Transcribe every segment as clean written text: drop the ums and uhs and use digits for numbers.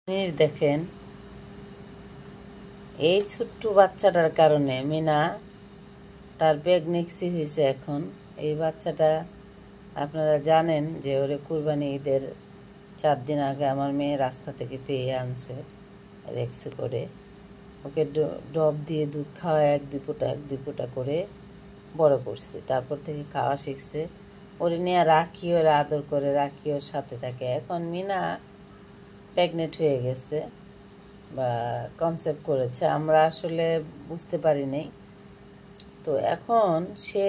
জিনিস দেখেন, এই ছোট্ট বাচ্চাটার কারণে মিনা তার প্রেগনেন্সি হয়েছে। এখন এই বাচ্চাটা আপনারা জানেন যে ওরে কুরবানি ঈদের 4 দিন আগে আমার মেয়ে রাস্তা থেকে পেয়ে আনছে রেক্সি করে। ওকে ডব দিয়ে দুধ খাওয়া এক দুই ফোঁটা করে বড় করছে। তারপর থেকে খাওয়া শিখছে। ওরে নিয়ে রাখি, ওরা আদর করে রাখি, ওর সাথে থাকে। এখন মিনা প্রেগনেন্ট হয়ে গেছে বা কনসেপ্ট করেছে, আমরা আসলে বুঝতে পারি নাই। তো এখন সে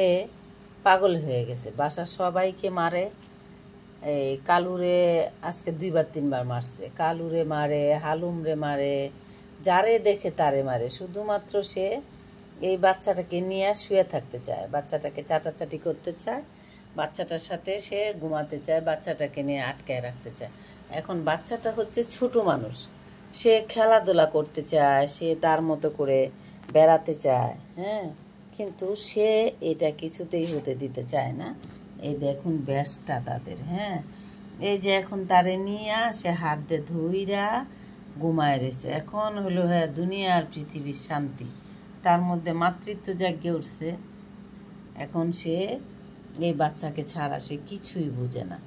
পাগল হয়ে গেছে, বাসার সবাইকে মারে। এই কালুরে আজকে 2-3 বার মারছে, কালুরে মারে, হালুমরে মারে, যারে দেখে তারে মারে। শুধুমাত্র সে এই বাচ্চাটাকে নিয়ে শুয়ে থাকতে চায়, বাচ্চাটাকে চাটাচাটি করতে চায়, বাচ্চাটার সাথে সে ঘুমাতে চায়, বাচ্চাটাকে নিয়ে আটকায় রাখতে চায়। এখন বাচ্চাটা হচ্ছে ছোট মানুষ, সে খেলাধুলা করতে চায়, সে তার মতো করে বেড়াতে চায়, হ্যাঁ, কিন্তু সে এটা কিছুতেই হতে দিতে চায় না। এই দেখুন ব্যাসটা তাদের, হ্যাঁ, এই যে এখন তারে নিয়ে সে হাত দিয়ে ধুইরা ঘুমায় রয়েছে। এখন হলো হ্যাঁ দুনিয়ার পৃথিবীর শান্তি, তার মধ্যে মাতৃত্ব জাগিয়ে উঠছে। এখন সে এই বাচ্চাকে ছাড়া সে কিছুই বুঝে না।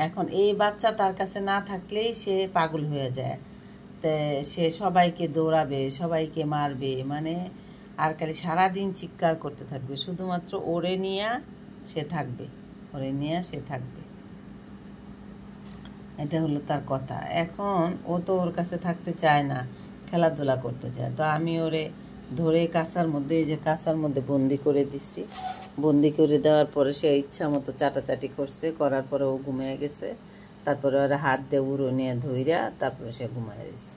এখন এই বাচ্চা তার কাছে না থাকলেই সে পাগল হয়ে যায়। তে সে সবাইকে দৌড়াবে, সবাইকে মারবে, মানে আর খালি সারাদিন চিৎকার করতে থাকবে। শুধুমাত্র ওরে নিয়ে সে থাকবে, ওরে নিয়ে সে থাকবে, এটা হলো তার কথা। এখন ও তো ওর কাছে থাকতে চায় না, খেলাধুলা করতে চায়। তো আমি ওরে ধরে কাঁচার মধ্যে, এই যে কাঁচার মধ্যে বন্দি করে দিছি। বন্দি করে দেওয়ার পরে সে ইচ্ছা মতো চাটাচাটি করছে, করার পরে ও ঘুমিয়ে গেছে। তারপরে ওরা হাত দিয়ে উড়ো নিয়ে ধইরা তারপরে সে ঘুমায় রয়েছে।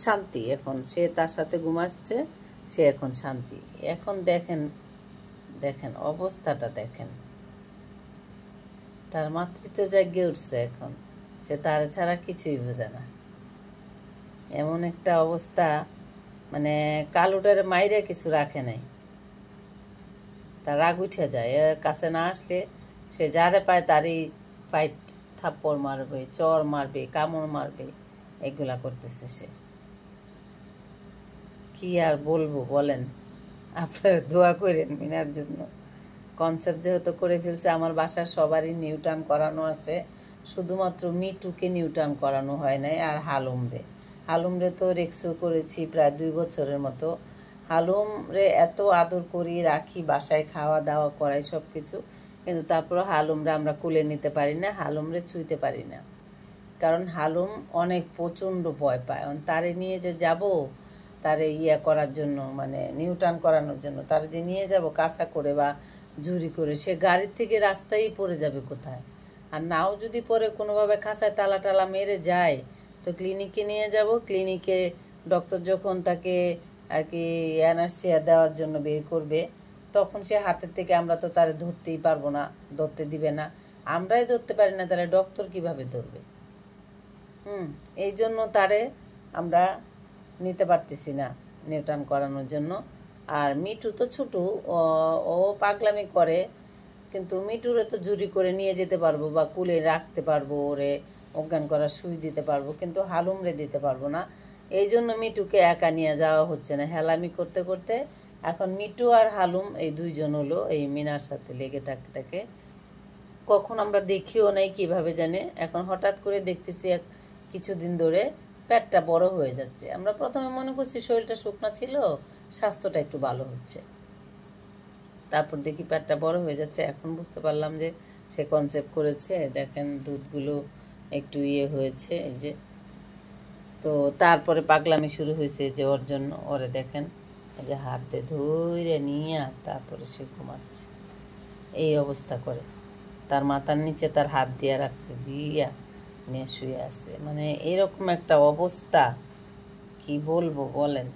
শান্তি, এখন সে তার সাথে ঘুমাচ্ছে, সে এখন শান্তি। এখন দেখেন দেখেন অবস্থাটা দেখেন, তার মাতৃত্ব জাগিয়ে উঠছে। এখন সে তার ছাড়া কিছুই বোঝে না, এমন একটা অবস্থা। মানে কালুটার মাইরে কিছু রাখে নাই, তার রাগ উঠে যায়। এর কাছে না আসলে সে যারে পায় তারই ফাইট, থাপ্পড় মারবে, চর মারবে, কামড় মারবে, এগুলা করতেছে সে। কি আর বলবো বলেন, আপনারা দোয়া করেন মিনার জন্য। কনসেপ্ট যেহেতু করে ফেলছে, আমার বাসার সবারই নিউটার্ন করানো আছে, শুধুমাত্র মিটুকে নিউটার্ন করানো হয় নাই। আর হালুমরে তো রেক্সও করেছি প্রায় 2 বছরের মতো। হালুমরে এত আদর করি রাখি, বাসায় খাওয়া দাওয়া করাই সব কিছু, কিন্তু তারপরে হালুমরে আমরা কুলে নিতে পারি না, হালুমরে ছুঁইতে পারি না। কারণ হালুম অনেক প্রচণ্ড ভয় পায়। তারে নিয়ে যে যাব, তারে করার জন্য, মানে নিউটার্ন করানোর জন্য তারে যে নিয়ে যাব কাঁচা করে বা ঝুরি করে, সে গাড়ির থেকে রাস্তায় পড়ে যাবে কোথায়। আর নাও যদি পরে কোনোভাবে খাঁচায় তালা টালা মেরে যায়, তো ক্লিনিকে নিয়ে যাব। ক্লিনিকে ডক্টর যখন তাকে আর কি অ্যানাস্থেসিয়া দেওয়ার জন্য বের করবে, তখন সে হাতের থেকে আমরা তো তারে ধরতেই পারবো না, ধরতে দিবে না। আমরাই ধরতে পারি না, তাহলে ডক্টর কিভাবে ধরবে? এই জন্য তারে আমরা নিতে পারতেছি না নিউটার্ন করানোর জন্য। আর মিঠু তো ছোটো, ও পাগলামি করে, কিন্তু মিঠুরে তো জুরি করে নিয়ে যেতে পারবো বা কুলে রাখতে পারবো, ওরে অজ্ঞান করার সুই দিতে পারবো, কিন্তু হালুমরে দিতে পারবো না। এই জন্য মিঠুকে একা নিয়ে যাওয়া হচ্ছে না, হেলামি করতে করতে এখন মিঠু আর হালুম এই দুইজন হলো এই মিনার সাথে লেগে থাকতে থাকে। কখন আমরা দেখিও নাই কিভাবে জানে, এখন হঠাৎ করে দেখতেছি কিছুদিন ধরে পেটটা বড় হয়ে যাচ্ছে। আমরা প্রথমে মনে করছি শরীরটা শুকনা ছিল, স্বাস্থ্যটা একটু ভালো হচ্ছে, তারপর দেখি পেটটা বড় হয়ে যাচ্ছে। এখন বুঝতে পারলাম যে সে কনসেপ্ট করেছে। দেখেন দুধগুলো একটু হয়েছে, এই যে। তো তারপরে পাগলামি শুরু হয়েছে যে ওর জন্য, ওরে দেখেন এই যে হাত দিয়ে ধরে নিয়ে তারপরে সে ঘুমাচ্ছে, এই অবস্থা করে। তার মাথার নিচে তার হাত দিয়ে রাখছে, দিয়া নিয়ে শুয়ে আছে। মানে এরকম একটা অবস্থা, কি বলবো বলেন।